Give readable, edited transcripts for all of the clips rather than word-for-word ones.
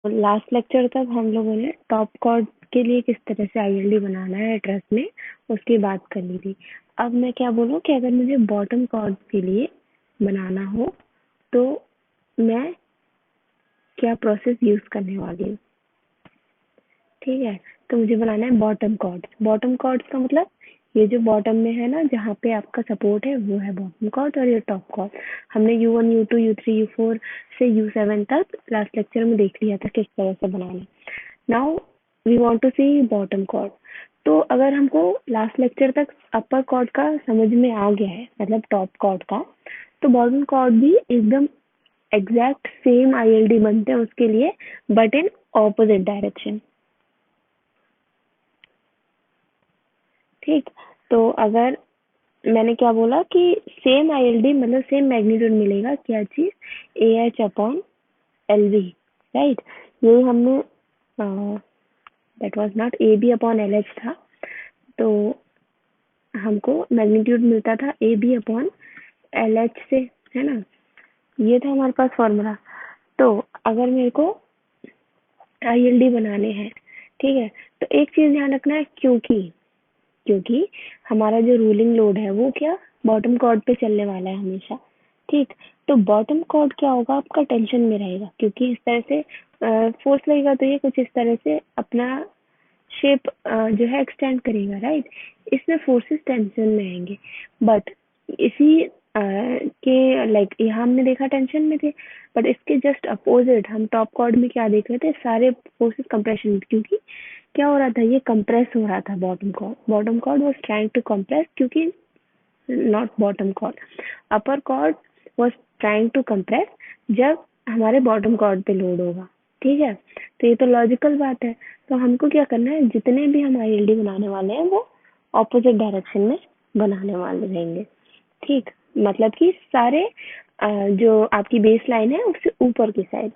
Last lecture तक हम लोगों ने टॉप कॉर्ड के लिए किस तरह से आईएलडी बनाना है ट्रस में उसकी बात कर ली थी। अब मैं क्या बोलूँ कि अगर मुझे बॉटम कॉर्ड के लिए बनाना हो तो मैं क्या प्रोसेस यूज करने वाली हूँ। ठीक है, तो मुझे बनाना है बॉटम कॉर्ड। बॉटम कॉर्ड का मतलब ये जो बॉटम में है ना, जहाँ पे आपका सपोर्ट है वो है बॉटम कॉर्ड, और ये टॉप कॉर्ड हमने U1 U2 U3 U4 से U7 तक लास्ट लेक्चर में देख लिया था किस तरह से बनाना। Now we want to see bottom chord. तो अगर हमको लास्ट लेक्चर तक अपर कॉर्ड का समझ में आ गया है, मतलब टॉप कॉर्ड का, तो बॉटम कॉर्ड भी एकदम एग्जैक्ट सेम आईएलडी बनते हैं उसके लिए, बट इन ऑपोजिट डायरेक्शन। ठीक, तो अगर मैंने क्या बोला कि सेम आईएलडी मतलब सेम मैग्नीट्यूड मिलेगा, क्या चीज, A H upon L V, right. यही हमने, that was not A B upon L H था, तो हमको मैग्नीट्यूड मिलता था A B upon L H से, है ना। ये था हमारे पास फॉर्मूला। तो अगर मेरे को आईएलडी बनाने हैं, ठीक है, तो एक चीज ध्यान रखना है, क्योंकि क्योंकि हमारा जो रूलिंग लोड है वो क्या, बॉटम कॉर्ड पे चलने वाला है हमेशा। ठीक, तो बॉटम कॉर्ड क्या होगा, आपका टेंशन में रहेगा, क्योंकि इस तरह से फोर्स लगेगा तो ये कुछ इस तरह से अपना शेप जो है एक्सटेंड करेगा, राइट। इसमें फोर्सेस टेंशन में आएंगे, बट इसी के लाइक यहाँ हमने देखा टेंशन में थे, बट इसके जस्ट अपोजिट हम टॉप कॉर्ड में क्या देख रहे थे, सारे फोर्सेस कंप्रेशन में, क्योंकि क्या हो रहा था, ये कंप्रेस हो रहा था bottom chord was trying to compress, क्योंकि not bottom chord, upper chord was trying to compress जब हमारे बॉटम कॉर्ड पे लोड होगा। ठीक है, तो ये तो लॉजिकल बात है। तो हमको क्या करना है, जितने भी हम आईएलडी बनाने वाले हैं वो ऑपोजिट डायरेक्शन में बनाने वाले रहेंगे। ठीक, मतलब कि सारे जो आपकी बेस लाइन है उससे ऊपर की साइड।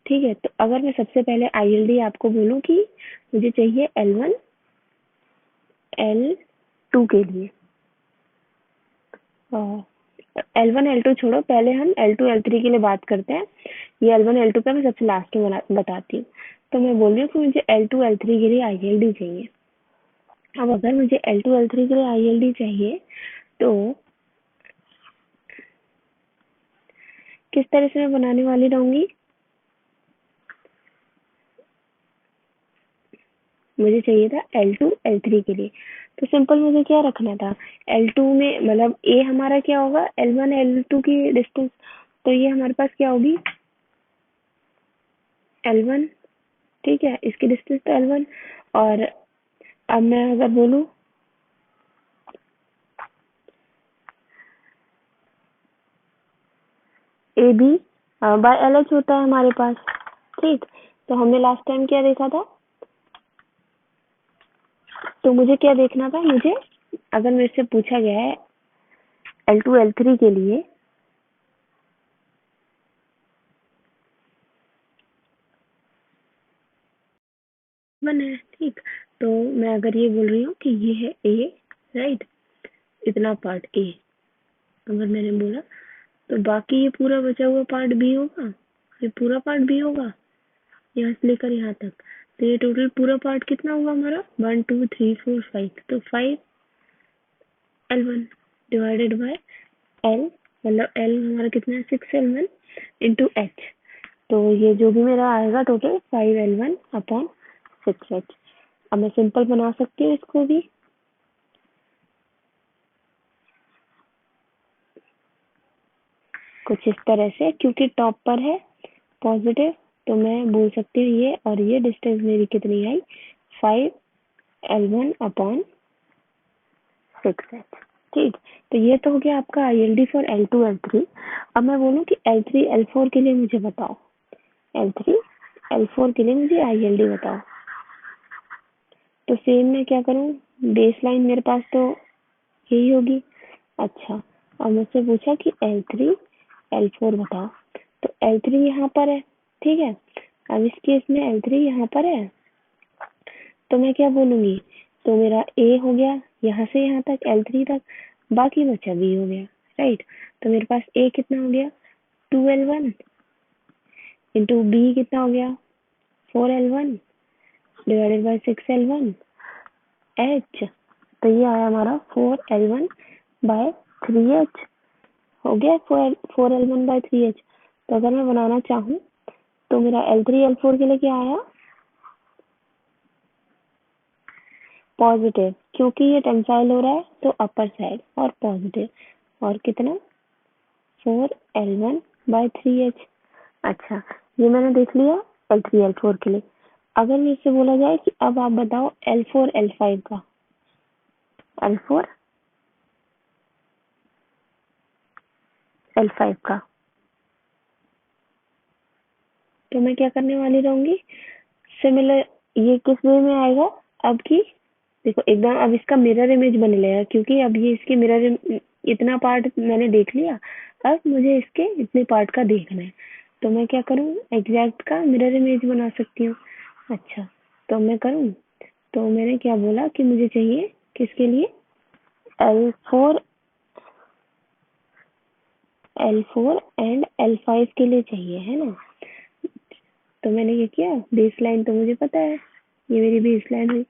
ठीक है, तो अगर मैं सबसे पहले आईएलडी आपको बोलूं कि मुझे चाहिए L1 L2 के लिए, L1 L2 छोड़ो, पहले हम L2 L3 के लिए बात करते हैं। ये L1 L2 का मैं सबसे लास्ट में बताती हूँ। तो मैं बोल रही हूँ कि मुझे L2 L3 के लिए आईएलडी चाहिए। अब अगर मुझे L2 L3 के लिए आईएलडी चाहिए तो किस तरह से मैं बनाने वाली रहूंगी, मुझे चाहिए था L2 L3 के लिए। तो सिंपल मुझे क्या रखना था, L2 में मतलब A हमारा क्या होगा, L1 L2 की डिस्टेंस, तो ये हमारे पास क्या होगी L1। ठीक है, इसकी डिस्टेंस तो L1। और अब मैं अगर बोलूँ A B by L H होता है हमारे पास। ठीक, तो हमने लास्ट टाइम क्या देखा था, तो मुझे क्या देखना था, मुझे अगर मेरे से पूछा गया है L2 L3 के लिए, वन है। ठीक, तो मैं अगर ये बोल रही हूँ कि ये है ए, राइट, इतना पार्ट ए, अगर मैंने बोला, तो बाकी ये पूरा बचा हुआ पार्ट बी होगा, ये पूरा पार्ट बी होगा यहाँ से लेकर यहाँ तक। तो ये टोटल पूरा पार्ट कितना होगा हमारा, 1 2 3 4 5, तो 5L1 डिवाइडेड बाय एल, मतलब एल हमारा कितना है, 6L1 इंटू एच। तो ये जो भी मेरा आएगा टोटल 5L1 अपॉन 6H। अब मैं सिंपल बना सकती हूँ इसको भी, कुछ इस तरह से, क्योंकि टॉप पर है पॉजिटिव, तो मैं बोल सकती हूँ ये, और ये डिस्टेंस मेरी कितनी आई, 5L1 अपॉन 6H। ठीक, तो ये तो हो गया आपका आईएलडी फॉर L2 L3। अब मैं बोलूँ कि L3 L4 के लिए मुझे बताओ, L3 L4 के लिए मुझे आईएलडी बताओ। तो सेम मैं क्या करूँ, बेस लाइन मेरे पास तो यही होगी। अच्छा, अब मुझसे पूछा कि L3 L4 बताओ, तो L3 यहाँ पर है। ठीक है, अब इस केस में L3 यहाँ पर है, तो मैं क्या बोलूंगी, तो मेरा A हो गया यहाँ से यहाँ तक L3 तक, बाकी बचा B हो गया, राइट। तो मेरे पास A कितना हो गया, 2L1 इंटू B कितना हो गया, 4L1 divided by 6L1 H। तो ये आया हमारा 4L1 बाय 3H। हो गया 4L1 बाय 3H। तो अगर मैं बनाना चाहूँ तो मेरा L3 L4 के लिए क्या आया, पॉजिटिव, क्योंकि ये टेंसाइल हो रहा है तो अपर साइड और पॉजिटिव, और कितना 4L1 बाय 3H। अच्छा, ये मैंने देख लिया L3 L4 के लिए। अगर मुझसे बोला जाए कि अब आप बताओ L4 L5 का, L4 L5 का, तो मैं क्या करने वाली रहूंगी, सिमिलर। ये किस वे में आएगा अब की, देखो एकदम अब इसका मिरर इमेज बन लेगा, क्योंकि अब ये इसके मिरर, इतना पार्ट मैंने देख लिया, अब मुझे इसके इतने पार्ट का देखना है, तो मैं क्या करूँ, एग्जैक्ट का मिरर इमेज बना सकती हूँ। अच्छा, तो मैं करूँ, तो मैंने क्या बोला कि मुझे चाहिए किसके लिए, L4 L4 एंड L5 के लिए चाहिए, है ना। तो मैंने क्या किया, बेस लाइन तो मुझे पता है, ये मेरी बेस लाइन हुई।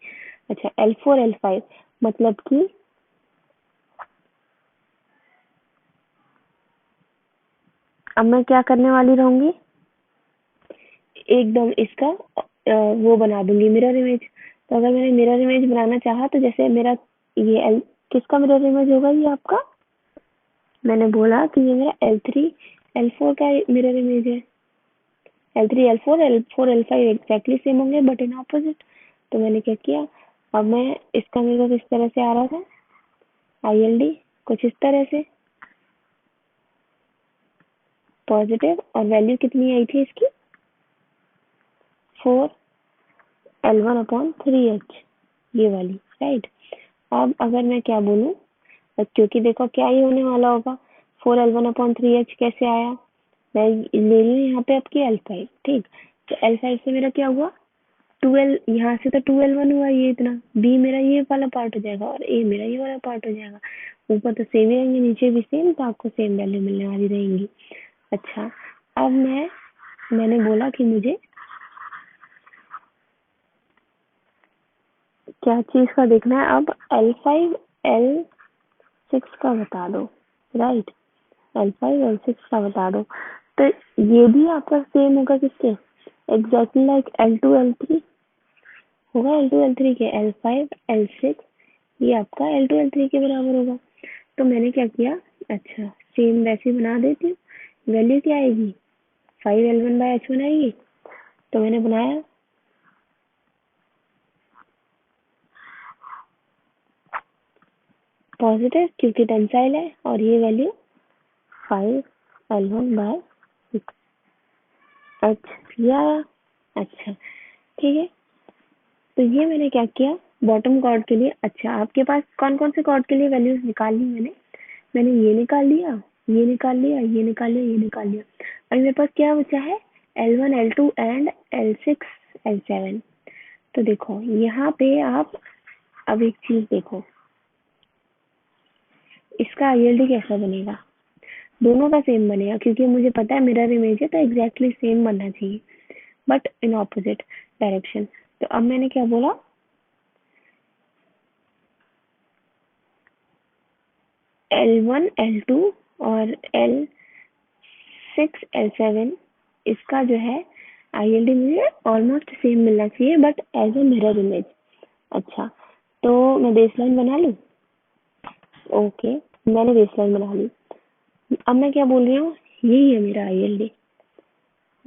अच्छा, L4 L5 मतलब कि अब मैं क्या करने वाली रहूंगी, एकदम इसका वो बना दूंगी मिरर इमेज। तो अगर मैंने मिरर इमेज बनाना चाहा तो जैसे मेरा ये किसका मिरर इमेज होगा, ये आपका, मैंने बोला कि ये मेरा L3 L4 का मिरर इमेज है। L3 L4 L4 L5 exactly same होंगे बट इन ऑपोजिट। तो मैंने क्या किया, अब मैं इसका मिरर इस तरह से आ रहा था, ILD कुछ इस तरह से पॉजिटिव, और वैल्यू कितनी आई थी इसकी, 4L1 अपॉन 3H, ये वाली, राइट। अब अगर मैं क्या बोलूँ, क्योंकि देखो क्या ही होने वाला होगा, 4L1 अपॉन 3H कैसे आया, मैं ले रही हूँ यहाँ पे आपकी L5, ठीक। तो L5 से मेरा क्या हुआ, 2L, यहाँ से तो 2L1 हुआ, ये इतना, B मेरा ये वाला पार्ट हो जाएगा और A मेरा ये वाला पार्ट हो जाएगा। ऊपर तो सेम ही रहेंगे, नीचे भी सेम, तो आपको सेम वैल्यू मिलने वाली रहेंगी। अच्छा, अब मैंने बोला कि मुझे क्या चीज का देखना है, अब L5 L6 का बता दो, राइट, L5 L6 का बता दो। तो ये भी आपका सेम होगा किसके, एग्जैक्टली लाइक L2 L3 होगा, L2 L3 के, L5 L6 ये आपका L2 L3 के बराबर होगा। तो मैंने क्या किया, अच्छा सेम वैसे बना देती हूँ, वैल्यू क्या आएगी, 5L1 बाय H1 आएगी। तो मैंने बनाया पॉजिटिव क्योंकि टेंसाइल है, और ये वैल्यू 5L1 बाय 6H ये आया। अच्छा, ठीक है। तो ये मैंने क्या किया, बॉटम कॉर्ड के लिए। अच्छा, आपके पास कौन कौन से कॉर्ड के लिए वैल्यूज निकाल ली मैंने ये निकाल लिया, ये निकाल लिया, ये निकाल लिया, ये निकाल लिया। और मेरे पास क्या बचा है, L1 L2 and L6 L7। तो देखो यहाँ पे आप अब एक चीज देखो, इसका ILD कैसा बनेगा, दोनों का सेम बनेगा, क्योंकि मुझे पता है मिरर इमेज है तो एग्जैक्टली सेम बनना चाहिए, बट इन ऑपोजिट डायरेक्शन। तो अब मैंने क्या बोला, L1 L2 और L6 L7 इसका जो है ILD मुझे ऑलमोस्ट सेम मिलना चाहिए, but as a mirror image. अच्छा, तो मैं बेसलाइन बना लूँ, ओके, मैंने बेसलाइन बना ली। अब मैं क्या बोल रही हूँ, यही है मेरा ILD,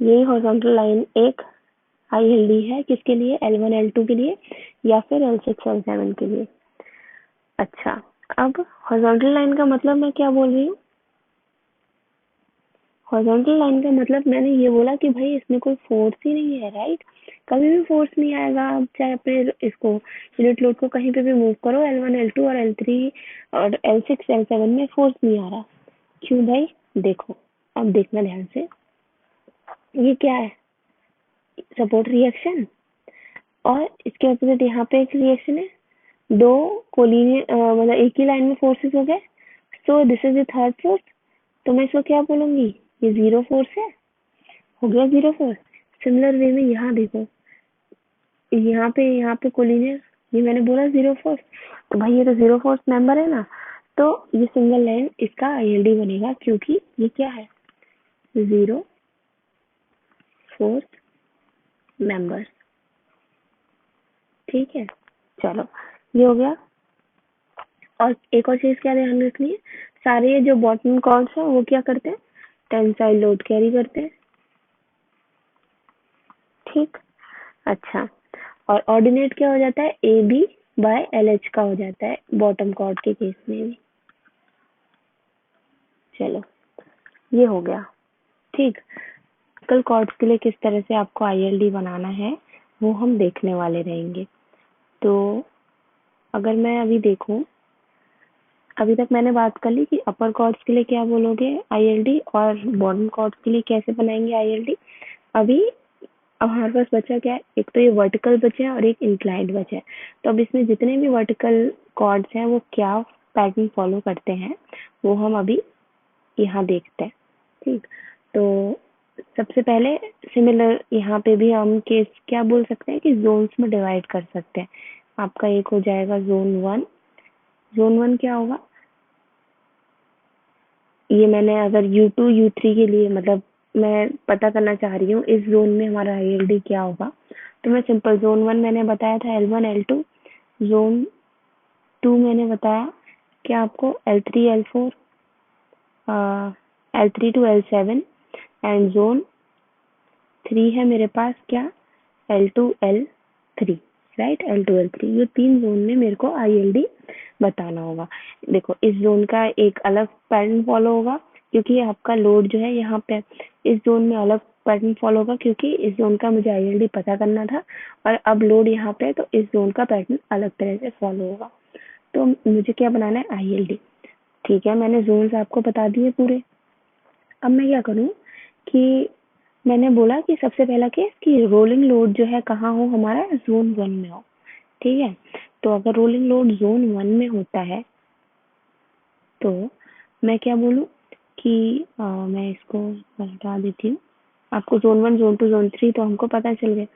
यही हॉरिजॉन्टल लाइन एक ILD है, किसके लिए, L1 L2 के लिए या फिर L6 L7 के लिए। अच्छा, अब हॉरिजॉन्टल लाइन का मतलब मैं क्या बोल रही हूँ, हॉरिजॉन्टल लाइन का मतलब मैंने ये बोला कि भाई इसमें कोई फोर्स ही नहीं है, राइट। कभी भी फोर्स नहीं आएगा, आप चाहे अपने इसको यूनिट लोड को कहीं पे भी मूव करो, L1 L2 और L3 और L6 L7 में फोर्स नहीं आ रहा। क्यों भाई, देखो, अब देखना ध्यान से, ये क्या है, सपोर्ट रिएक्शन, और इसके अपोजिट यहाँ पे एक रिएक्शन है, दो कोलिनियर मतलब एक ही लाइन में फोर्सेस हो गए, so this is the third force. तो मैं इसको क्या बोलूंगी, ये जीरो फोर्स है, हो गया जीरो फोर्स। सिमिलर वे में यहाँ देखो, यहाँ पे कोलिनियर, ये मैंने बोला जीरो फोर्स, तो भाई ये तो जीरो फोर्स मेंबर है ना, तो ये सिंगल लाइन इसका आईएलडी बनेगा क्योंकि ये क्या है, जीरो फोर्स मेंबर। ठीक है, चलो ये हो गया। और एक और चीज क्या ध्यान रखनी है, सारे जो बॉटम कॉर्ड्स हैं वो क्या करते हैं, टेंसाइल लोड कैरी करते हैं। ठीक, अच्छा, और ऑर्डिनेट क्या हो जाता है, A B by L H का हो जाता है बॉटम कॉर्ड के केस में भी। चलो ये हो गया। ठीक, कल कॉर्ड्स के लिए किस तरह से आपको आईएलडी बनाना है वो हम देखने वाले रहेंगे। तो अगर मैं अभी देखूं, अभी तक मैंने बात कर ली कि अपर कॉर्ड्स के लिए क्या बोलोगे आईएलडी और बॉटम कॉर्ड्स के लिए कैसे बनाएंगे आईएलडी। अभी अब हमारे पास बचा क्या है, एक तो ये वर्टिकल बचे हैं और एक इंक्लाइंड बचा है। तो अब इसमें जितने भी वर्टिकल कॉर्ड्स हैं वो क्या पैटर्न फॉलो करते हैं वो हम अभी यहाँ देखते हैं। ठीक, तो सबसे पहले सिमिलर यहाँ पे भी हम केस क्या बोल सकते हैं कि जोन्स में डिवाइड कर सकते हैं। आपका एक हो जाएगा जोन वन। जोन वन क्या होगा, ये मैंने अगर U2 U3 के लिए मतलब मैं पता करना चाह रही हूँ इस जोन में हमारा आईएलडी क्या होगा, तो मैं सिंपल जोन वन मैंने बताया था L1 L2, जोन टू मैंने बताया क्या आपको L3 L4, L3 to L7, and zone three है मेरे पास क्या, L2 L3, right, L2 L3, ये तीन जोन में मेरे को आईएलडी बताना होगा। देखो इस जोन का एक अलग पैटर्न फॉलो होगा क्योंकि आपका लोड जो है यहाँ पे, इस जोन में अलग पैटर्न फॉलो होगा क्योंकि इस जोन का मुझे आईएलडी पता करना था, और अब लोड यहाँ पे है तो इस जोन का पैटर्न अलग तरह से फॉलो होगा। तो मुझे क्या बनाना है, आईएलडी। ठीक है, मैंने जोन्स आपको बता दिए पूरे। अब मैं क्या करूँ कि मैंने बोला कि सबसे पहला केस कि रोलिंग लोड जो है कहाँ हो, हमारा जोन वन में हो। ठीक है, तो अगर रोलिंग लोड जोन वन में होता है तो मैं क्या बोलूँ कि मैं इसको हटा देती हूँ। आपको zone one zone two zone three तो हमको पता चल गया।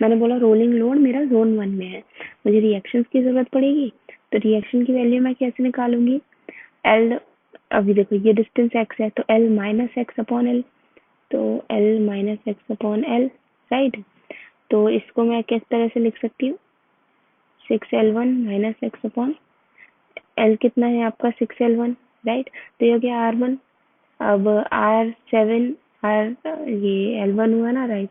मैंने बोला रोलिंग लोड मेरा जोन वन में है, मुझे रिएक्शंस की जरूरत पड़ेगी, तो रिएक्शन की वैल्यू मैं कैसे निकालूंगी, एल, अभी देखो ये डिस्टेंस एक्स है तो L minus X upon L, तो L minus X upon L, right. तो इसको मैं किस तरह से लिख सकती हूँ, six L one minus X upon L, कितना है आपका सिक्स एल वन, राइट। तो ये हो गया आर वन। अब आर सेवन, आर, ये एल वन हुआ ना, राइट,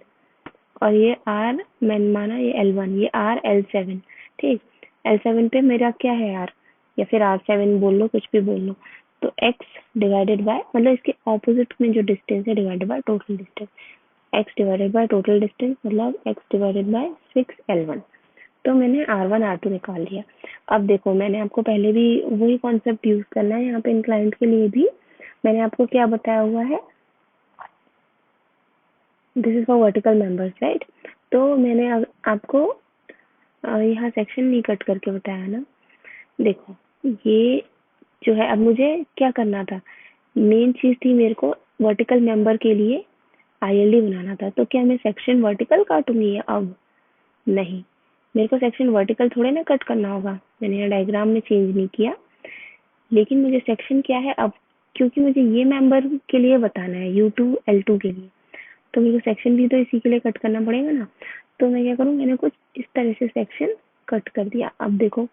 और ये आर मैंने माना ये एल वन, ये आर एल सेवन। ठीक, एल सेवन पे मेरा क्या है आर, या फिर आर सेवन बोल लो, कुछ भी बोल लो। तो एक्स डिवाइडेड बाय, मतलब इसके ऑपोजिट में जो डिस्टेंस है divided by total distance, X divided by total distance मतलब X divided by six L one. तो मैंने आर वन आर टू निकाल लिया। अब देखो मैंने आपको पहले भी वही कॉन्सेप्ट यूज करना है यहाँ पे इंक्लाइंट के लिए भी। मैंने आपको क्या बताया हुआ है, this is for vertical members, right. तो मैंने आपको यहाँ सेक्शन नहीं कट करके बताया ना। देखो ये जो है, अब मुझे क्या करना था, मेन चीज थी मेरे को वर्टिकल मेंबर के लिए आईएलडी बनाना था। तो क्या मैं सेक्शन वर्टिकल काटूंगी अब, नहीं, मेरे को सेक्शन वर्टिकल थोड़े ना कट करना होगा, मैंने यहाँ डायग्राम में चेंज नहीं किया। लेकिन मुझे सेक्शन क्या है अब, क्योंकि मुझे ये मेंबर के लिए बताना है U2 L2 के लिए, तो मेरे को सेक्शन भी तो इसी के लिए कट करना पड़ेगा ना। तो मैं क्या करूँ, मैंने कुछ इस तरह से सेक्शन कट कर दिया। अब देखो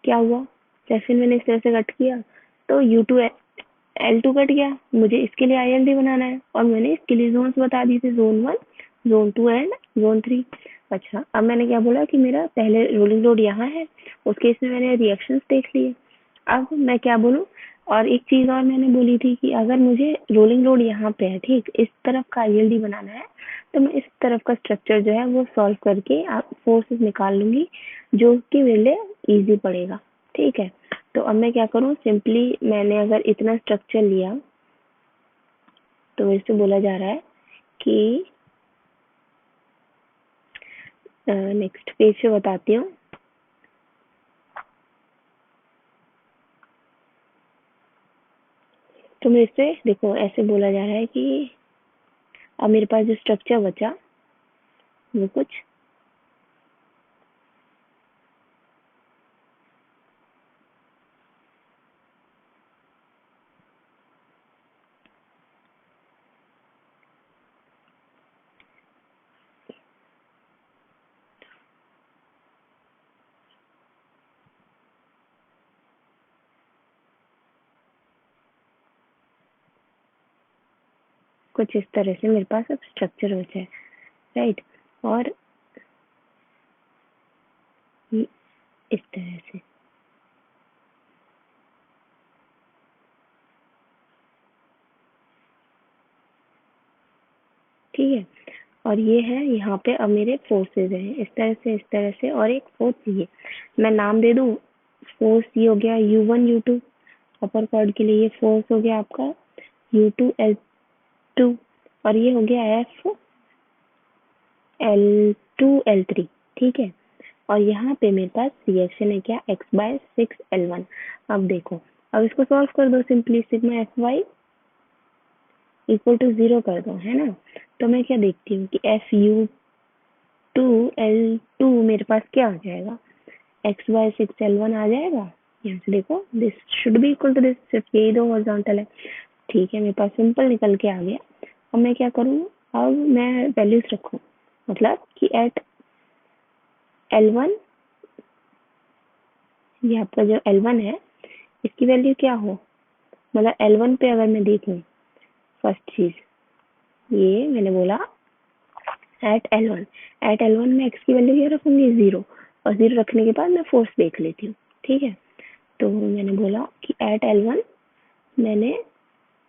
क्या हुआ, सेक्शन मैंने इस तरह से कट किया तो U2 L2 कट गया। मुझे इसके लिए आईएलडी बनाना है और मैंने इसके लिए जोन्स बता दी थी, zone one, zone two and zone three. अच्छा, अब मैंने क्या बोला कि मेरा पहले रोलिंग लोड यहाँ है, उस केस में मैंने रिएक्शंस देख लिए। अब मैं क्या बोलूँ, और एक चीज और मैंने बोली थी कि अगर मुझे रोलिंग लोड यहाँ पे है, ठीक, इस तरफ का आईएलडी बनाना है, तो मैं इस तरफ का स्ट्रक्चर जो है वो सॉल्व करके फोर्सेस निकाल लूंगी, जो कि मेरे लिए इजी पड़ेगा। ठीक है, तो अब मैं क्या करूँ, सिंपली मैंने अगर इतना स्ट्रक्चर लिया तो इससे बोला जा रहा है कि नेक्स्ट पेज पे बताती हूँ। तो मेरे से देखो ऐसे बोला जा रहा है कि अब मेरे पास जो स्ट्रक्चर बचा वो कुछ कुछ इस तरह से मेरे पास अब स्ट्रक्चर बचा है, राइट। और इस तरह से, ठीक है। और ये है यहाँ पे अब मेरे फोर्सेस हैं, इस तरह से और एक फोर्स ये मैं नाम दे दूँ। फोर्स ये हो गया U1 U2, अपर कॉर्ड के लिए ये फोर्स हो गया आपका U2 L2, और ये हो गया F L2 L3, ठीक है। और यहाँ पे मेरे पास रिएक्शन है क्या, x/6 L1। अब देखो, अब इसको सॉल्व कर दो simply, sigma F Y equal to 0 कर दो, है ना। तो मैं क्या देखती हूँ कि FU2L2 मेरे पास क्या आ जाएगा, x/6 L1 आ जाएगा। यहाँ से देखो, this should be equal to this, सिर्फ यही दो हॉरिजॉन्टल है, ठीक है। मेरे पास सिंपल निकल के आ गया। अब मैं क्या करूँ, अब मैं वैल्यूज रखूँ, मतलब कि एट L1, ये आपका जो L1 है इसकी वैल्यू क्या हो, मतलब L1 पे अगर मैं देखूँ, फर्स्ट चीज ये मैंने बोला एट L1 में x की वैल्यू क्या रखूंगी, 0, और 0 रखने के बाद मैं फोर्स देख लेती हूँ, ठीक है। तो मैंने बोला कि एट L1 मैंने,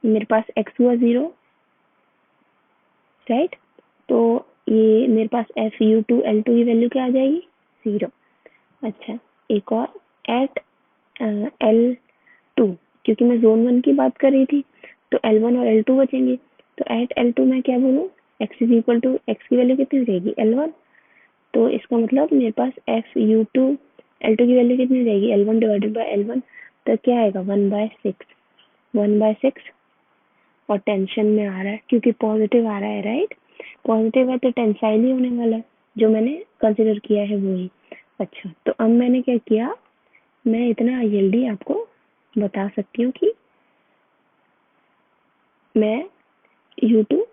मेरे पास x हुआ 0, राइट। तो ये मेरे पास FU2L2 की वैल्यू क्या आ जाएगी, 0। अच्छा, एक और एट L2, क्योंकि मैं जोन 1 की बात कर रही थी तो L1 और L2 बचेंगे। तो एट L2 मैं क्या बोलूँ, x is equal to, x की वैल्यू कितनी हो जाएगी, L1। तो इसका मतलब मेरे पास FU2L2 की वैल्यू कितनी हो जाएगी, L1 डिवाइडेड बाय L1। तो क्या आएगा, 1/6, 1/6। और टेंशन में आ रहा है क्योंकि पॉजिटिव आ रहा है, राइट। पॉजिटिव है तो टेंसाइल ही होने वाला है, जो मैंने कंसिडर किया है वही। अच्छा, तो अब मैंने क्या किया, मैं इतना जल्दी आपको बता सकती हूँ कि मैं U2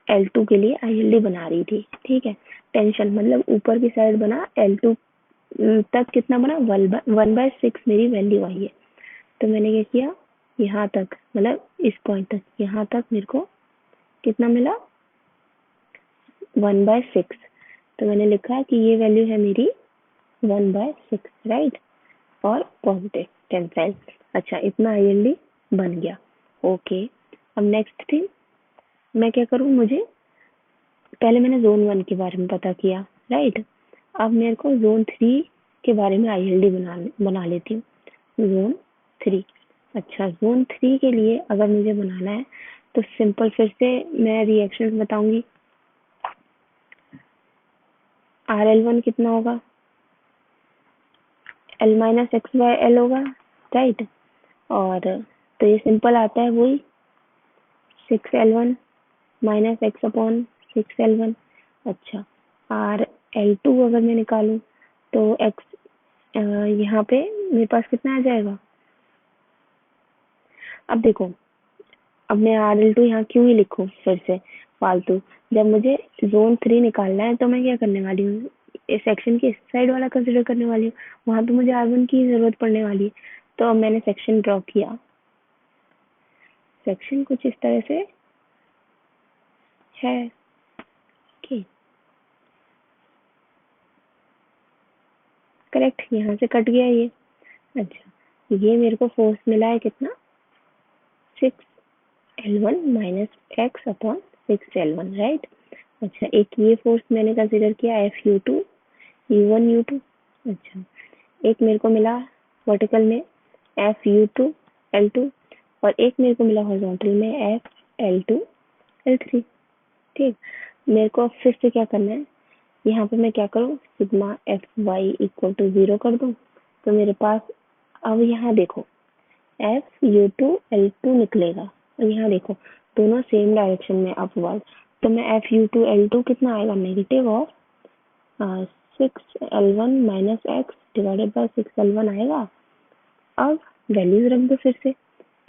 L2 के लिए ILD बना रही थी, ठीक है। टेंशन मतलब ऊपर की साइड बना, L2 तक कितना बना, 1/6 मेरी वैल्यू आई है। तो मैंने क्या किया, यहाँ तक मतलब इस पॉइंट तक, यहाँ तक मेरे को कितना मिला, 1/6। तो मैंने लिखा कि ये वैल्यू है मेरी 1/6, राइट, और पॉजिटिव टेंसाइल। अच्छा, इतना ILD बन गया, ओके। अब नेक्स्ट थिंग मैं क्या करूँ, मुझे पहले मैंने जोन 1 के बारे में पता किया, राइट। अब मेरे को जोन 3 के बारे में ILD बना लेती हूँ, जोन 3। अच्छा, जोन 3 के लिए अगर मुझे बनाना है तो सिंपल फिर से मैं रिएक्शन बताऊंगी। RL1 कितना होगा, L-X/L होगा, राइट। और तो ये सिंपल आता है वही, 6L1 माइनस x/6L1। अच्छा, आर L2 अगर मैं निकालूं तो x यहाँ पे मेरे पास कितना आ जाएगा। अब देखो, अब मैं RL2 यहाँ क्यों ही लिखूं फिर से फालतू, जब मुझे जोन 3 निकालना है तो मैं क्या करने वाली हूँ, इस सेक्शन की इस साइड वाला कंसिडर करने वाली हूँ, वहां पे मुझे R1 की जरूरत पड़ने वाली है। तो अब मैंने सेक्शन ड्रॉ किया, सेक्शन कुछ इस तरह से है, ओके, करेक्ट, यहाँ से कट गया ये। अच्छा, ये मेरे को फोर्स मिला है कितना, 6L1 माइनस x/6L1, राइट। अच्छा, एक ये फोर्स मैंने कंसिडर किया FU2 U1 U2। अच्छा, एक मेरे को मिला वर्टिकल में FU2 L2, और एक मेरे को मिला हॉरिजॉन्टल में FL2 L3, ठीक। मेरे को फिर से क्या करना है, यहाँ पे मैं क्या करूँ, sigma F Y equal to 0 कर दूँ। तो मेरे पास अब यहाँ देखो FU2L2 निकलेगा, और यहाँ देखो दोनों सेम डायरेक्शन में अपवर्ड। तो मैं FU2L2 कितना आएगा, negative of 6L1 minus x divided by 6L1 आएगा। अब वैल्यूज रख दो फिर से,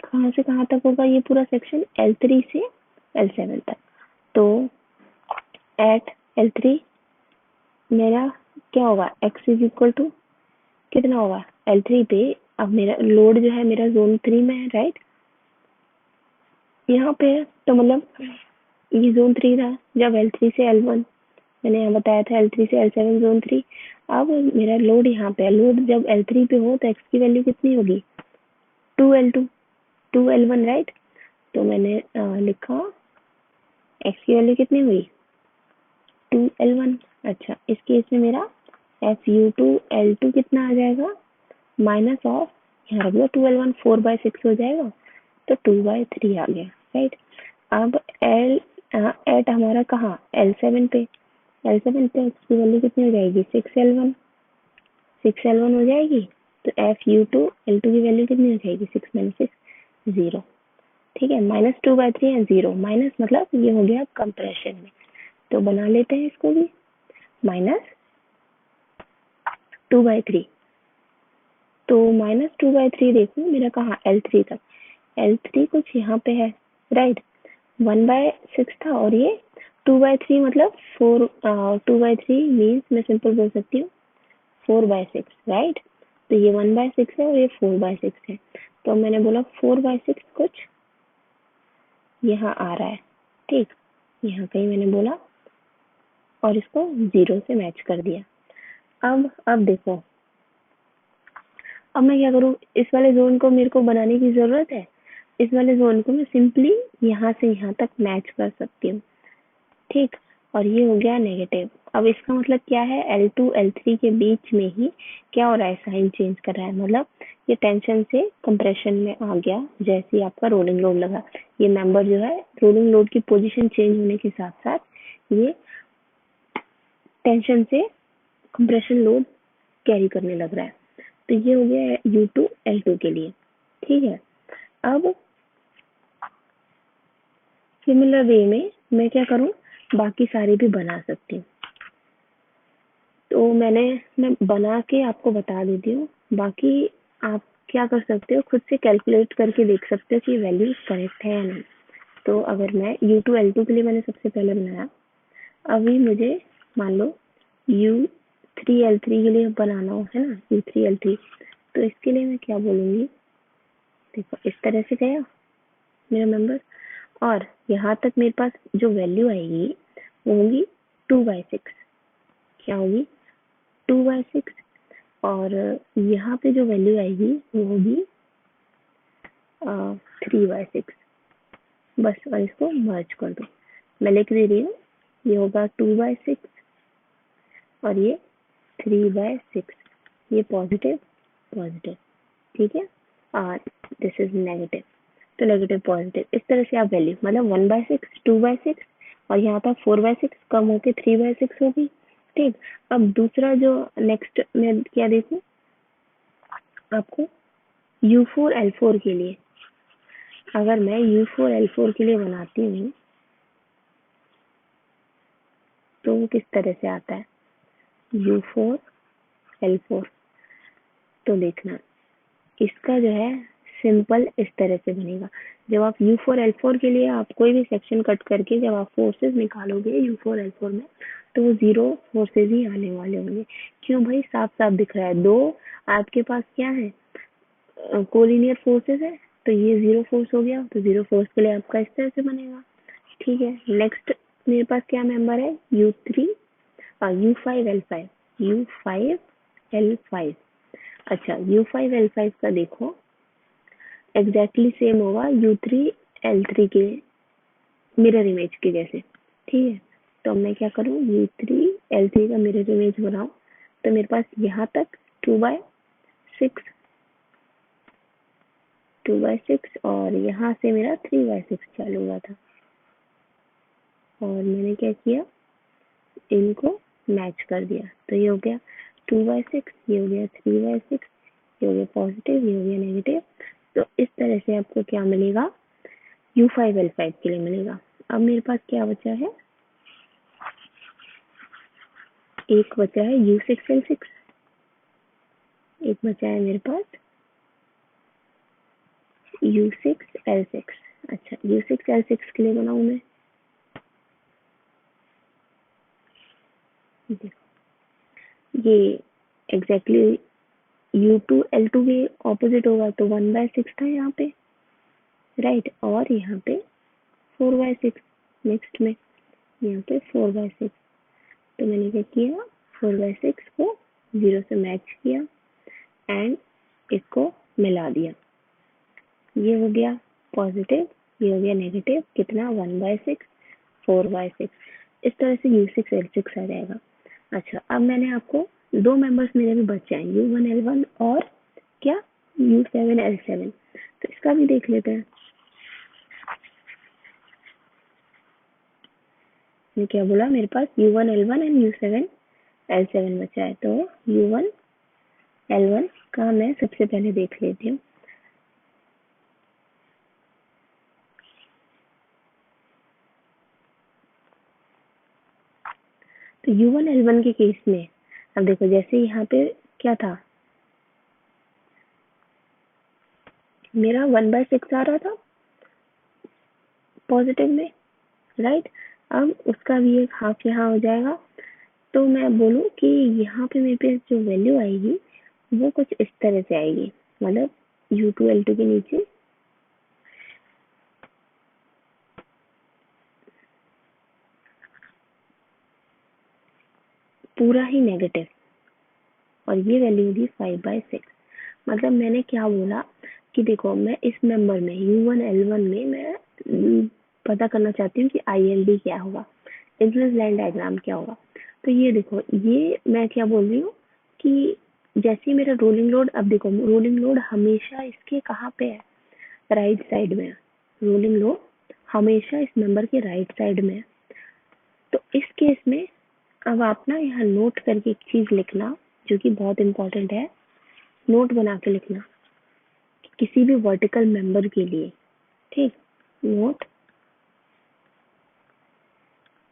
कहाँ से कहाँ तक होगा ये पूरा सेक्शन, L3 से L7 तक। तो एट L3 मेरा क्या होगा, x इज इक्वल टू कितना होगा L3 पे। अब मेरा लोड जो है मेरा जोन 3 में है, राइट। यहाँ पे है, तो मतलब ये जोन 3 था जब L3 से L1, मैंने यहाँ बताया था L3 से L7 जोन 3। अब मेरा लोड यहाँ पे है, लोड जब L3 पे हो तो x की वैल्यू कितनी होगी, 2L2 2L1 राइट। तो मैंने लिखा x की वैल्यू कितनी हुई, 2L1। अच्छा, इस केस में मेरा FU2L2 कितना आ जाएगा, माइनस ऑफ, यहाँ रख दो 2L1, 4/6 हो जाएगा, तो 2/3 आ गया राइट। अब एल एट हमारा कहाँ, L7 पे, L7 पे x की वैल्यू कितनी हो जाएगी, 6L1 हो जाएगी। तो FU2L2 की वैल्यू कितनी हो जाएगी, 6 - 6 0। ठीक है, -2/3 है, 0 माइनस मतलब ये हो गया कंप्रेशन में। तो बना लेते हैं इसको भी, -2/3। तो -2/3 देखो मेरा कहाँ, L3 तक, L3 कुछ यहाँ पे है राइट, 1/6 था और ये 2/3 मतलब 2/3 मीन्स मैं सिंपल बोल सकती हूँ 4/6 राइट। तो ये 1/6 है और ये 4/6 है। तो मैंने बोला 4/6 कुछ यहाँ आ रहा है, ठीक, यहाँ कहीं मैंने बोला और इसको 0 से मैच कर दिया। अब देखो, अब मैं क्या करूँ, इस वाले जोन को मेरे को बनाने की जरूरत है, इस वाले जोन को मैं सिंपली यहाँ से यहाँ तक मैच कर सकती हूँ, ठीक। और ये हो गया नेगेटिव। अब इसका मतलब क्या है, L2 L3 के बीच में ही क्या हो रहा है, साइन चेंज कर रहा है, मतलब ये टेंशन से कंप्रेशन में आ गया जैसे ही आपका रोलिंग लोड लगा। ये मेंबर जो है रोलिंग लोड की पोजीशन चेंज होने के साथ साथ ये टेंशन से कंप्रेशन लोड कैरी करने लग रहा है। तो ये हो गया U2 L2 के लिए, ठीक है। अब सिमिलर वे में मैं क्या करूँ, बाकी सारे भी बना सकती हूँ। तो मैं बना के आपको बता देती हूँ, बाकी आप क्या कर सकते हो, खुद से कैलकुलेट करके देख सकते हो कि वैल्यू करेक्ट है या नहीं। तो अगर मैं U2 L2 के लिए मैंने सबसे पहले बनाया, अभी मुझे मान लो U3 L3 के लिए बनाना हो, है ना, U3 L3, तो इसके लिए मैं क्या बोलूँगी, देखो इस तरह से गया मेरा मेंबर, और यहाँ तक मेरे पास जो वैल्यू आएगी वो होगी 2/6, क्या होगी, 2/6। और यहाँ पे जो वैल्यू आएगी वो होगी 3/6, बस। और इसको मर्ज कर दो, मैं लिख दे रही हूँ, ये होगा 2/6 और ये 3/6, ये पॉजिटिव पॉजिटिव, ठीक है, और दिस इज नेगेटिव, तो नेगेटिव पॉजिटिव, इस तरह से आप वैल्यू मतलब 1/6 2/6 और यहाँ पर 4/6 कम होके 3/6 होगी, ठीक। अब दूसरा जो नेक्स्ट मैं क्या देखूँ आपको, U4L4 के लिए, अगर मैं U4L4 के लिए बनाती हूँ तो वो किस तरह से आता है, U4L4, तो देखना इसका जो है सिंपल इस तरह से बनेगा। जब आप U4L4 के लिए आप कोई भी सेक्शन कट करके जब आप फोर्सेस निकालोगे U4L4 में, तो वो 0 फोर्सेस ही आने वाले होंगे। क्यों भाई, साफ साफ दिख रहा है, दो आपके पास क्या है, कोलिनियर फोर्सेस है, तो ये 0 फोर्स हो गया, तो 0 फोर्स के लिए आपका इस तरह से बनेगा, ठीक है। नेक्स्ट मेरे पास क्या मेंबर है, U5L5, U5L5। अच्छा, U5L5 का देखो एग्जैक्टली सेम होगा U3L3 के मिरर इमेज के जैसे, ठीक है। तो मैं क्या करूँ, U3L3 का मिरर इमेज बनाऊँ, तो मेरे पास यहाँ तक 2/6 2/6 और यहाँ से मेरा 3/6 चालू हुआ था, और मैंने क्या किया, इनको मैच कर दिया, तो ये हो गया 2/6, ये हो गया 3/6, ये हो गया पॉजिटिव, ये हो गया नेगेटिव। तो इस तरह से आपको क्या मिलेगा, U5L5 के लिए मिलेगा। अब मेरे पास क्या बचा है, एक बचा है U6L6, एक बचा है मेरे पास U6L6। अच्छा, U6L6 के लिए बनाऊं मैं, देखो ये एग्जैक्टली U2L2 के ऑपोजिट होगा, तो 1/6 था यहाँ पे राइट, और यहाँ पे 4/6 नेक्स्ट में यहाँ पे 4/6। तो मैंने क्या किया, 4/6 को 0 से मैच किया एंड इसको मिला दिया। ये हो गया पॉजिटिव, ये हो गया नेगेटिव। कितना, 1/6 4/6। इस तरह से U6L6 आ जाएगा। अच्छा, अब मैंने आपको दो मेंबर्स मेरे भी बच जाएंगे, U1L1 और क्या, U7L7। तो इसका भी देख लेते हैं। ये क्या बोला, मेरे पास U1L1 एंड U7L7 बचा है। तो U1L1 का मैं सबसे पहले देख लेती हूँ। तो U1L1 के केस में अब देखो, जैसे यहाँ पे क्या था, मेरा 1/6 आ रहा था पॉजिटिव में, राइट। अब उसका भी एक हाफ यहाँ हो जाएगा। तो मैं बोलूँ कि यहाँ पे मेरे पे जो वैल्यू आएगी वो कुछ इस तरह से आएगी, मतलब U2L2 के नीचे पूरा ही नेगेटिव, और ये वैल्यू होगी 5/6। मतलब मैंने क्या बोला कि देखो, मैं इस नंबर में U1L1 में मैं पता करना चाहती हूँ कि ILD क्या होगा, इन्फ्लुएंस लाइन डायग्राम क्या होगा। तो ये देखो, ये मैं क्या बोल रही हूँ कि जैसे मेरा रोलिंग लोड, अब देखो रोलिंग लोड हमेशा इसके कहाँ पे है, राइट साइड में है। रोलिंग लोड हमेशा इस नंबर के राइट साइड में है। तो इस केस में अब आप ना यहाँ नोट करके एक चीज लिखना, जो कि बहुत इंपॉर्टेंट है, नोट बना के लिखना किसी भी वर्टिकल मेंबर के लिए, ठीक। Note,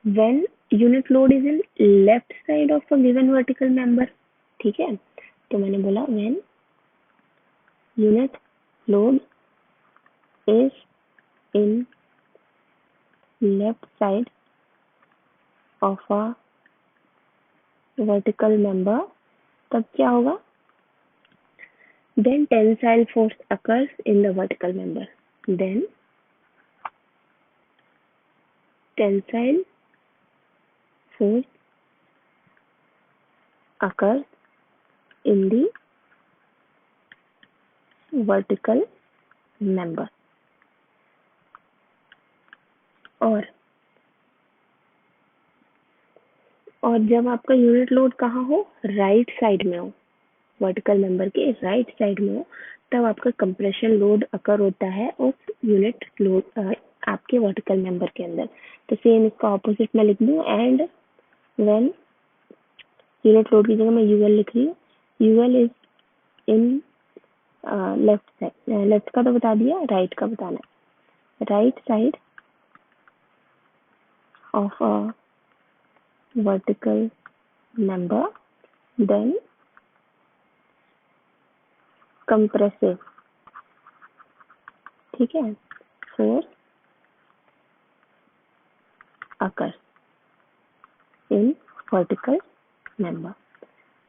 when unit load is in left side of a given vertical member, ठीक है। तो मैंने बोला when unit load is in left side of a vertical member, तब क्या होगा, then tensile force occurs in the vertical member, then tensile force occurs in the vertical member। और जब आपका यूनिट लोड कहाँ हो, राइट साइड में हो, वर्टिकल मेंबर के राइट साइड में हो, तब आपका कंप्रेशन लोड अकर होता है उस यूनिट लोड आपके वर्टिकल मेंबर के अंदर। तो सेम इसका ऑपोजिट मैं लिख दूँ, एंड व्हेन यूनिट लोड की जगह मैं यूएल लिख रही हूँ, UL is in left side, left का तो बता दिया, राइट का बताना है, right side of a vertical member, then compressive, ठीक है, force occurs in vertical member।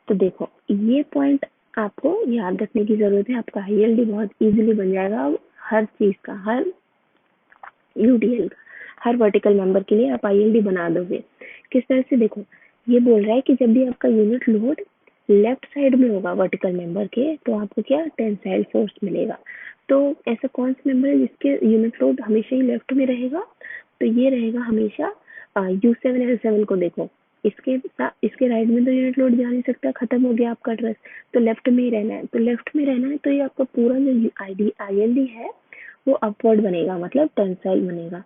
तो देखो, ये पॉइंट आपको याद रखने की जरूरत है। आपका ILD बहुत इजीली बन जाएगा अब, हर चीज का, हर UDL का, हर वर्टिकल मेंबर के लिए आप ILD बना दोगे। किस तरह से, देखो ये बोल रहा है कि जब भी आपका यूनिट लोड लेफ्ट साइड में होगा वर्टिकल मेंबर के, तो आपको क्या, टेंसाइल फोर्स मिलेगा। तो ऐसा कौन सा मेंबर है जिसके यूनिट लोड हमेशा ही लेफ्ट में रहेगा, तो ये रहेगा हमेशा U7L7 को। देखो इसके राइट में तो यूनिट लोड जा नहीं सकता, खत्म हो गया आपका ट्रस, तो लेफ्ट में ही रहना है। तो लेफ्ट में रहना है तो ये आपका पूरा जो ILD है वो अपवर्ड बनेगा, मतलब टेंसाइल बनेगा।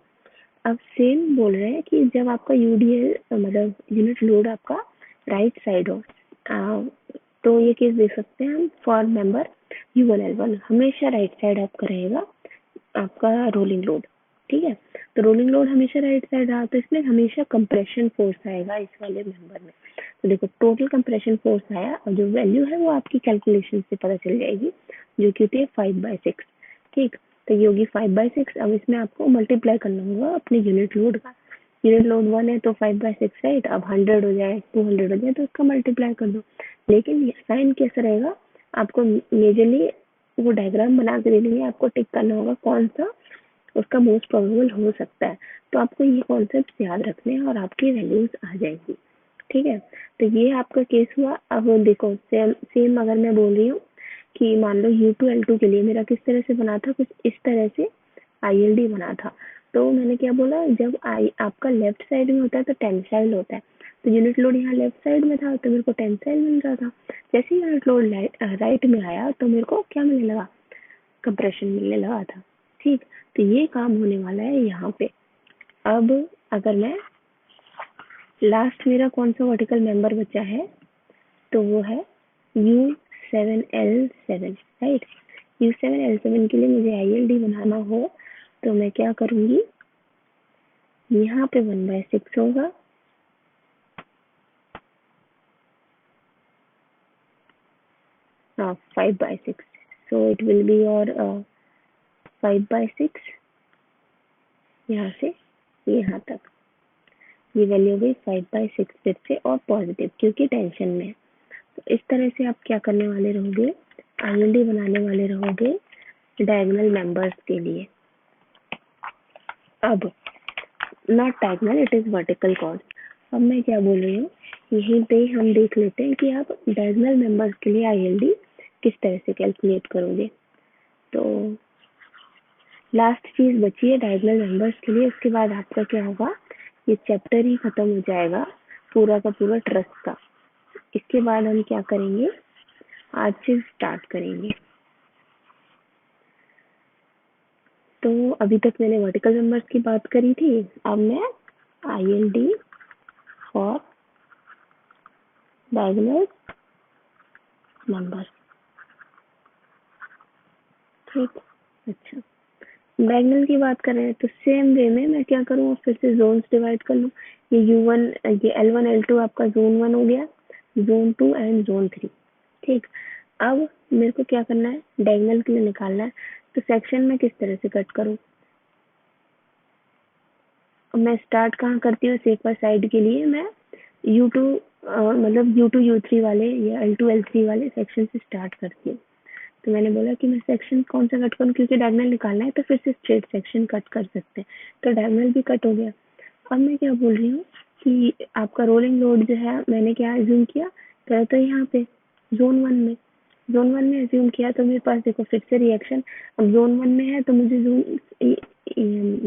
अब सेम बोल रहे हैं कि जब आपका UDL मतलब यूनिट लोड आपका राइट साइड हो, तो ये केस देख सकते हैं हम फॉर मेंबर U1L1, हमेशा राइट साइड आपका रहेगा आपका रोलिंग लोड, ठीक है। तो रोलिंग लोड हमेशा राइट साइड रहा, तो इसमें हमेशा कंप्रेशन फोर्स आएगा इस वाले मेंबर में। तो देखो टोटल कंप्रेशन फोर्स आया, और जो वैल्यू है वो आपकी कैलकुलेशन से पता चल जाएगी, जो कि होती है 5/6, ठीक। तो ये होगी 5/6। अब इसमें आपको मल्टीप्लाई करना होगा अपने यूनिट लोड का। यूनिट लोड 1 है तो 5/6, राइट। अब 100 हो जाए, 200 हो जाए, तो इसका मल्टीप्लाई कर दो। लेकिन साइन कैसा रहेगा, आपको मेजरली वो डायग्राम बना के दे देंगे, आपको टिक करना होगा कौन सा उसका मोस्ट प्रोबेबल हो सकता है। तो आपको ये कॉन्सेप्ट याद रखने हैं और आपकी वैल्यूज आ जाएंगी। ठीक है, तो ये आपका केस हुआ। अब देखो सेम सेम अगर मैं बोल रही हूँ कि मान लो U2L2 के लिए मेरा किस तरह से बना था, कुछ इस तरह से ILD बना था। तो मैंने क्या बोला, जब आई आपका लेफ्ट साइड में होता है तो टेंसाइल होता है, तो यूनिट लोड यहाँ लेफ्ट साइड में था तो मेरे को टेंसाइल मिल रहा था। जैसे ही यूनिट लोड राइट में आया तो मेरे को क्या मिलने लगा, कंप्रेशन मिलने लगा था। ठीक, तो ये काम होने वाला है यहाँ पे। अब अगर मैं लास्ट मेरा कौन सा वर्टिकल मेंबर बचा है, तो वो है U7L7, राइट। U7L7 के लिए मुझे ILD बनाना हो तो मैं क्या करूंगी, यहाँ पे 1/6 होगा, हाँ 5/6, सो इट विल बी और 5/6 यहाँ से यहाँ तक, ये वैल्यू भी 5/6 फिर से और पॉजिटिव क्योंकि टेंशन में है। तो इस तरह से आप क्या करने वाले रहोगे, ILD बनाने वाले रहोगे डायगोनल मेंबर्स के लिए। अब not diagonal, it is vertical chord. अब मैं क्या बोल रही हूँ, यहीं पे हम देख लेते हैं कि आप डायगोनल मेंबर्स के लिए ILD किस तरह से कैलकुलेट करोगे। तो लास्ट चीज बची है डायगोनल मेंबर्स के लिए, उसके बाद आपका क्या होगा, ये चैप्टर ही खत्म हो जाएगा पूरा का पूरा ट्रस्ट का। इसके बाद हम क्या करेंगे, आज से स्टार्ट करेंगे। तो अभी तक मैंने वर्टिकल मेंबर्स की बात करी थी, अब मैं ILD फॉर डायगोनल मेंबर्स। ठीक, अच्छा डायगोनल की बात कर रहे हैं तो सेम वे में मैं क्या करूँ, फिर से जोन्स डिवाइड कर लूँ। ये U1 ये L1 L2 आपका जोन 1 हो गया, जोन 2 एंड जोन 3। ठीक, अब मेरे को क्या करना है, डायगोनल के लिए निकालना है। तो सेक्शन में किस तरह से कट करूँ, मैं स्टार्ट कहाँ करती हूँ, सेफर साइड के लिए मैं U2 मतलब U2 U3 वाले या L2 L3 वाले सेक्शन से स्टार्ट करती हूँ। तो मैंने बोला कि मैं सेक्शन कौन सा कट करूँ, क्योंकि डायगोनल निकालना है तो फिर से स्ट्रेट सेक्शन कट कर सकते हैं। तो डायगोनल भी कट हो गया। अब मैं क्या बोल रही हूँ कि आपका रोलिंग लोड जो है मैंने क्या एज्यूम किया, पहले तो यहाँ पे जोन वन में एज्यूम किया, तो मेरे पास देखो फिर से रिएक्शन। अब जोन वन में है तो मुझे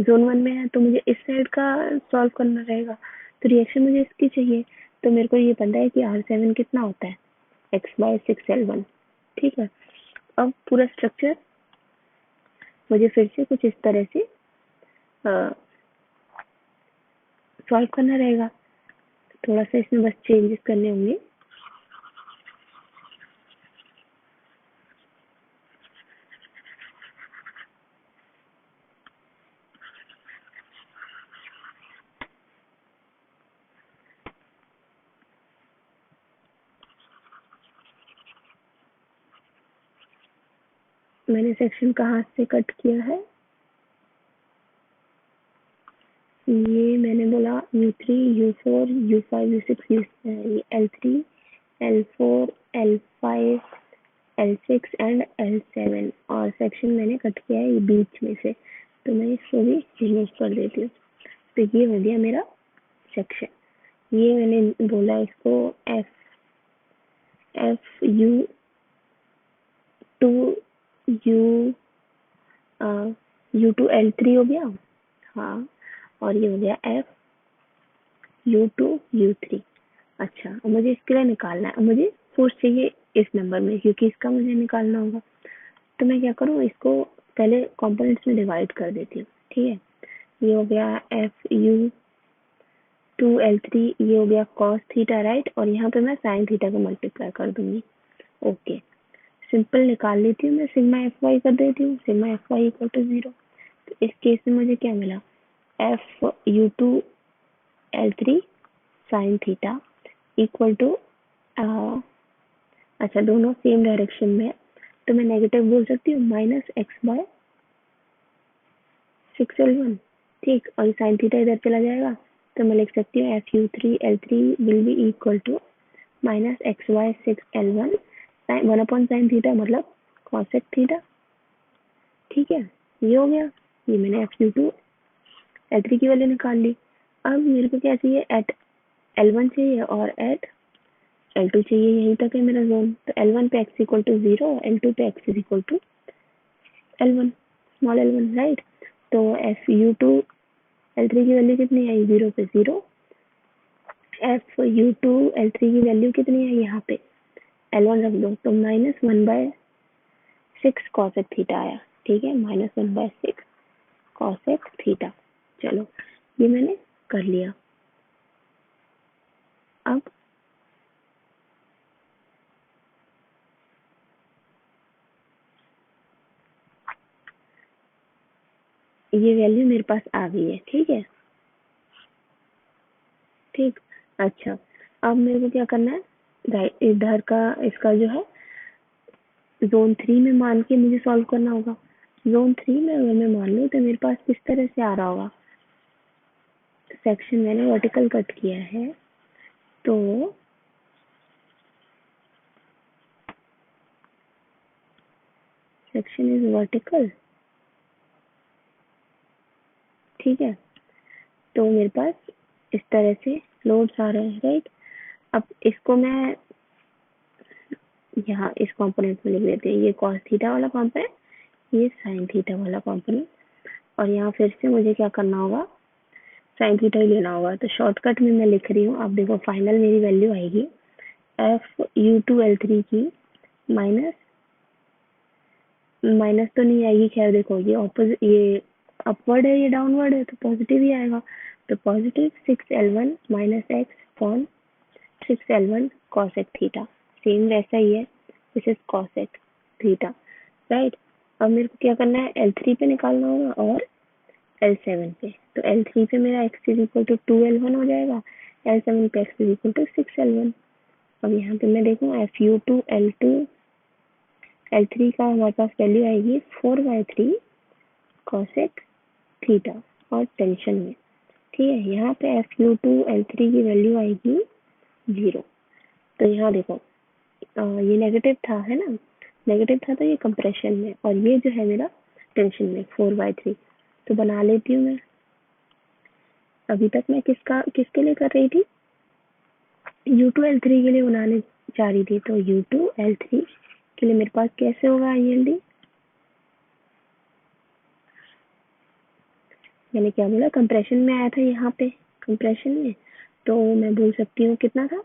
जोन वन में है तो मुझे इस साइड का सॉल्व करना रहेगा, तो रिएक्शन मुझे इसकी चाहिए। तो मेरे को ये पता है कि R7 कितना होता है, X/6L1। ठीक है, अब पूरा स्ट्रक्चर मुझे फिर से कुछ इस तरह से सॉल्व करना रहेगा। थोड़ा सा इसमें बस चेंजेस करने होंगे। मैंने सेक्शन कहाँ से कट किया है, ये मैंने बोला U3 U4 U5 U6 ये L3 L4 L5 L6 and L7, और सेक्शन मैंने कट किया है ये बीच में से, तो मैं इसको भी रिमूव कर देती हूँ। तो ये हो गया मेरा सेक्शन। ये मैंने बोला इसको FU2 U U2L3 हो गया, हाँ, और ये हो गया FU2U3। अच्छा, अब मुझे इसके लिए निकालना है, अब मुझे फोर्स चाहिए इस नंबर में क्योंकि इसका मुझे निकालना होगा। तो मैं क्या करूँ, इसको पहले कंपोनेंट्स में डिवाइड कर देती हूँ। ठीक है, ये हो गया FU2L3, ये हो गया cos थीटा, राइट, और यहाँ पे मैं sin थीटा का मल्टीप्लाई कर दूंगी। ओके, सिंपल निकाल लेती हूँ मैं, सिग्मा एफ वाई कर देती हूँ, sigma F Y equal to 0। तो इस केस में मुझे क्या मिला, FU2L3 sin theta equal to, अच्छा दोनों सेम डायरेक्शन में है तो मैं नेगेटिव बोल सकती हूँ, -x/6L1। ठीक, और साइन थीटा इधर चला जाएगा तो मैं लिख सकती हूँ FU3L3 will be equal to -x/6L1 1/sin theta मतलब cosec थीटा। ठीक है, ये हो गया। ये मैंने Fu2 L3 की वैल्यू निकाल ली। अब मेरे को क्या चाहिए, एट L1 चाहिए और एट L2 चाहिए, यहीं तक है मेरा जोन। तो L1 पे x इक्वल टू 0, L2 पे x is equal to L1, small L1, right. तो Fu2 L3 की वैल्यू कितनी आई, 0 पे 0। Fu2 L3 की वैल्यू कितनी है यहाँ पे, L1 रख दो, तो -1/6 cosec थीटा आया। ठीक है, -1/6 cosec थीटा। चलो, ये मैंने कर लिया। अब ये वैल्यू मेरे पास आ गई है। ठीक है, ठीक। अच्छा, अब मेरे को क्या करना है, राइट, इधर का इसका जो है जोन 3 में मान के मुझे सॉल्व करना होगा। जोन 3 में अगर मैं मान लूँ तो मेरे पास किस तरह से आ रहा होगा, सेक्शन मैंने वर्टिकल कट किया है, तो सेक्शन इज वर्टिकल। ठीक है, तो मेरे पास इस तरह से लोड्स आ रहे हैं, राइट। अब इसको मैं यहाँ इस कंपोनेंट में लिख देते हैं, ये कॉस थीटा वाला कंपोनेंट, ये साइन थीटा वाला कंपोनेंट। और यहाँ फिर से मुझे क्या करना होगा, साइन थीटा ही लेना होगा। तो शॉर्टकट में मैं लिख रही हूँ, अब देखो फाइनल मेरी वैल्यू आएगी Fu2 L3 की माइनस, माइनस तो नहीं आएगी, खैर देखो ये ऑपोजिट, ये अपवर्ड है, ये डाउनवर्ड है, तो पॉजिटिव ही आएगा। तो positive 6L1 minus X upon 6L1 cosec theta, same वैसा ही है, this is cosec theta, right. अब मेरे को क्या करना है, L3 पे निकालना होगा और L7 पे। तो L3 पे मेरा x is equal to 2L1 हो जाएगा, L7 पे x is equal to 6L1। अब यहाँ पे मैं देखूँ Fu2 L2 L3 का हमारे पास वैल्यू आएगी 4/3 cosec थीटा और टेंशन में। ठीक है, यहाँ पे Fu2 L3 की वैल्यू आएगी 0। तो यहाँ देखो, ये नेगेटिव था, है ना, नेगेटिव था तो ये कंप्रेशन में, और ये जो है मेरा टेंशन में 4/3। तो बना लेती हूँ मैं। अभी तक मैं किसके लिए कर रही थी, U2L3 के लिए बनाने जा रही थी। तो U2L3 के लिए मेरे पास कैसे होगा ILD, मैंने क्या बोला, कंप्रेशन में आया था यहाँ पे, कंप्रेशन में। तो मैं बोल सकती हूँ कितना था,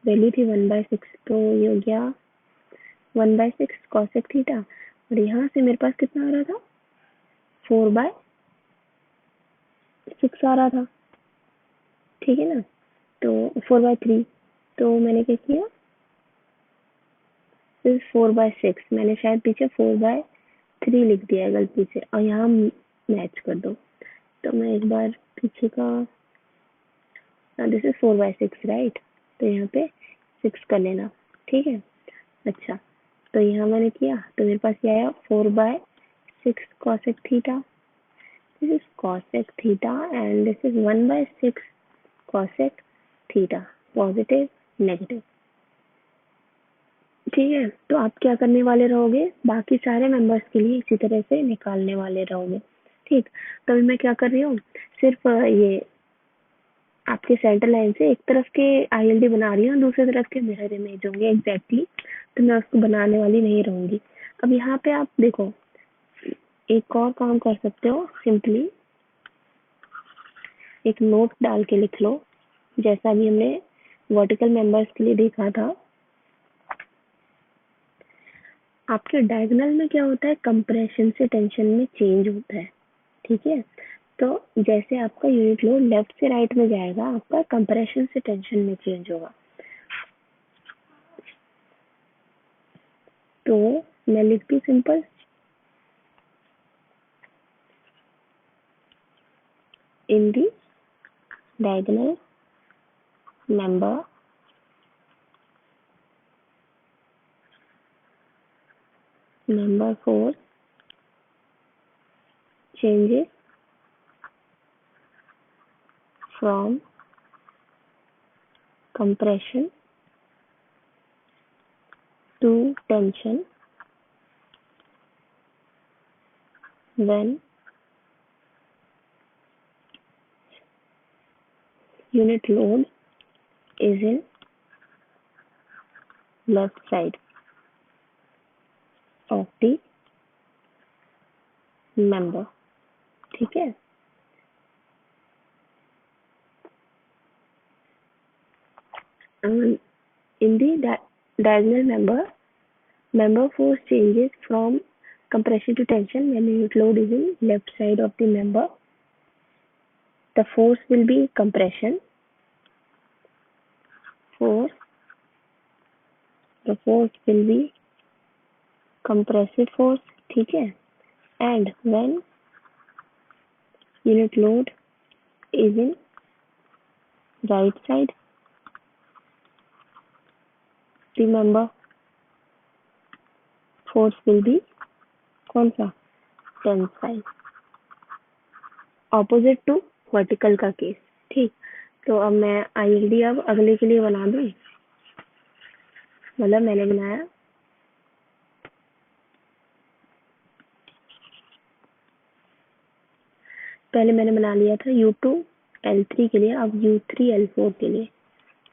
वैल्यू थी 1/6, तो ये हो गया 1/6 cosec थीटा। और यहाँ से मेरे पास कितना आ रहा था, 4/6 आ रहा था। ठीक है ना, तो 4/3। तो मैंने क्या किया, फिर 4/6, मैंने शायद पीछे 4/3 लिख दिया है गलती से, और यहाँ मैच कर दो। तो मैं एक बार पीछे का, दिस इज 4/6, राइट। तो यहाँ पे 6 कर लेना। ठीक है, अच्छा, तो यहाँ मैंने किया तो मेरे पास ये आया 4/6 cosec theta, this is cosec theta, and this is 1/6 cosec theta, positive negative. ठीक है, तो आप क्या करने वाले रहोगे, बाकी सारे मेंबर्स के लिए इसी तरह से निकालने वाले रहोगे। ठीक, तो अभी मैं क्या कर रही हूँ, सिर्फ ये आपके सेंटर लाइन से एक तरफ के ILD बना रही हूँ, दूसरी तरफ के मिरर इमेज होंगे एग्जैक्टली, तो मैं उसको बनाने वाली नहीं रहूंगी। अब यहाँ पे आप देखो, एक और काम कर सकते हो, सिंपली एक नोट डाल के लिख लो, जैसा भी हमने वर्टिकल मेंबर्स के लिए देखा था। आपके डायगोनल में क्या होता है, कंप्रेशन से टेंशन में चेंज होता है। ठीक है, तो जैसे आपका यूनिट लोड लेफ्ट से राइट में जाएगा, आपका कंप्रेशन से टेंशन में चेंज होगा। तो मैं लिखती हूँ simple, in the diagonal member force changes from compression to tension when unit load is in left side of the member. ठीक है, in the diagonal member force changes from compression to tension when unit load is in left side of the member. The force will be compression force. The force will be compressive force. ठीक है, and when unit load is in right side the member, force will be कौन सा, tensile, opposite to vertical का case. ठीक, तो अब मैं ILD अब अगले के लिए बना दूं, मतलब मैंने बनाया, पहले मैंने बना लिया था U2 L3 के लिए, अब U3 L4 के लिए,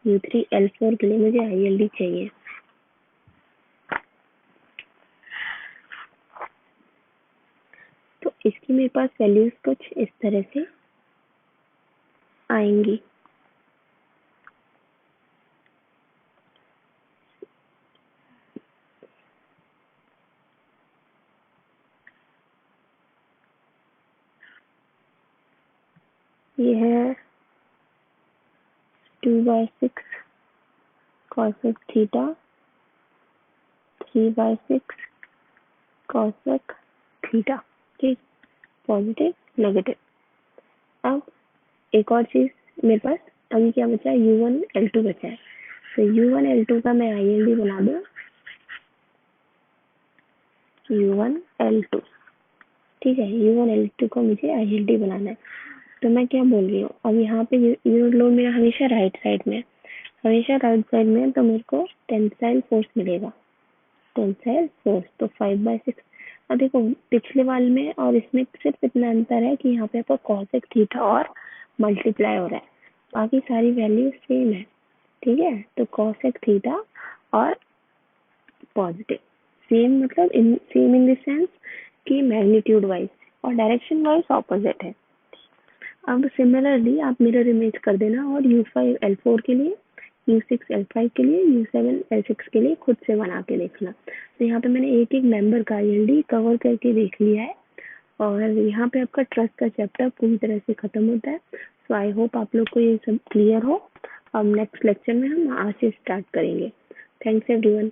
U3 L4 के लिए मुझे आईएलडी चाहिए। तो इसकी मेरे पास वैल्यूज कुछ इस तरह से आएंगी। ये है 2/6 cosec थीटा, 3/6 cosec थीटा। ठीक, पॉजिटिव नेगेटिव। अब एक और चीज मेरे पास अभी क्या बचा है, U1 L2 बचा है, तो U1 L2 का मैं आईएलडी बना दूं, U1 L2। ठीक है, U1 L2 को मुझे आईएलडी बनाना है। तो मैं क्या बोल रही हूँ, अब यहाँ पे यूनिट लोड मेरा हमेशा राइट साइड में, हमेशा राइट साइड में, तो मेरे को टेंसाइल फोर्स मिलेगा, टेंसाइल फोर्स, तो 5/6। अब देखो पिछले वाले में और इसमें सिर्फ इतना अंतर है कि यहाँ पे आपका कॉसेक थीटा और मल्टीप्लाई हो रहा है, बाकी सारी वैल्यू सेम है। ठीक है, तो कॉसेक थीटा और पॉजिटिव, सेम मतलब सेम इन द सेंस कि मैग्नीट्यूड वाइज और डायरेक्शन वाइज ऑपोजिट है। अब सिमिलरली आप मिरर इमेज कर देना और U5 L4 के लिए, U6 L5 के लिए, U7 L6 के लिए खुद से बना के देखना। तो यहाँ पे मैंने एक एक मेंबर का आईएलडी कवर करके देख लिया है और यहाँ पे आपका ट्रस्ट का चैप्टर पूरी तरह से खत्म होता है। सो आई होप आप लोग को ये सब क्लियर हो। अब नेक्स्ट लेक्चर में हम आज से स्टार्ट करेंगे। Thanks everyone.